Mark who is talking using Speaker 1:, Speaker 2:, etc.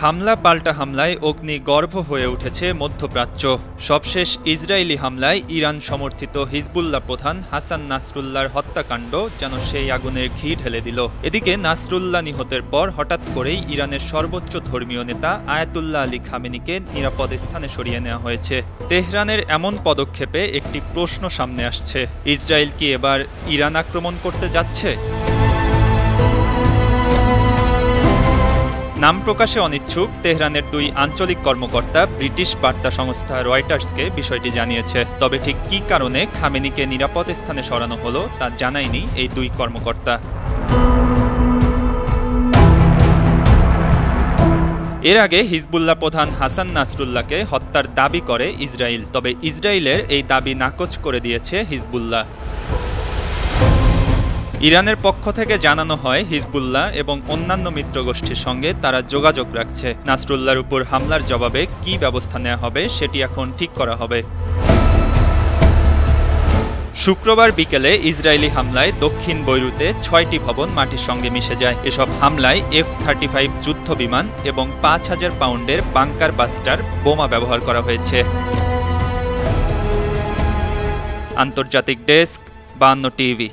Speaker 1: হামলা পাল্টা হামলায় অগ্নিগর্ভ হয়ে উঠেছে মধ্যপ্রাচ্য। সবশেষ ইসরায়েলি হামলায় ইরান সমর্থিত হিজবুল্লাহ প্রধান হাসান নাসরুল্লাহর হত্যাকাণ্ড যেন সেই আগুনের ঘি ঢেলে দিল। এদিকে নাসরুল্লাহ নিহতের পর হঠাৎ করেই ইরানের সর্বোচ্চ ধর্মীয় নেতা আয়াতুল্লাহ আলী খামেনিকে নিরাপদ স্থানে সরিয়ে নেওয়া হয়েছে। তেহরানের এমন পদক্ষেপে একটি প্রশ্ন সামনে আসছে, ইসরায়েল কি এবার ইরান আক্রমণ করতে যাচ্ছে? নাম প্রকাশে অনিচ্ছুক তেহরানের দুই আঞ্চলিক কর্মকর্তা ব্রিটিশ বার্তা সংস্থা রয়টার্সকে বিষয়টি জানিয়েছে। তবে ঠিক কী কারণে খামেনিকে নিরাপদ স্থানে সরানো হলো তা জানায়নি এই দুই কর্মকর্তা। এর আগে হিজবুল্লাহ প্রধান হাসান নাসরুল্লাহকে হত্যার দাবি করে ইসরায়েল, তবে ইসরায়েলের এই দাবি নাকচ করে দিয়েছে হিজবুল্লাহ। ইরানের পক্ষ থেকে জানানো হয় হিজবুল্লাহ এবং অন্যান্য মিত্রগোষ্ঠীর সঙ্গে তারা যোগাযোগ রাখছে। নাসরুল্লাহর উপর হামলার জবাবে কী ব্যবস্থা নেওয়া হবে সেটি এখন ঠিক করা হবে। শুক্রবার বিকেলে ইসরায়েলি হামলায় দক্ষিণ বৈরুতে ৬টি ভবন মাটির সঙ্গে মিশে যায়। এসব হামলায় F-35 যুদ্ধ বিমান এবং ৫,০০০ পাউন্ডের বাংকার বাস্টার বোমা ব্যবহার করা হয়েছে। আন্তর্জাতিক ডেস্ক, ৫২ টিভি।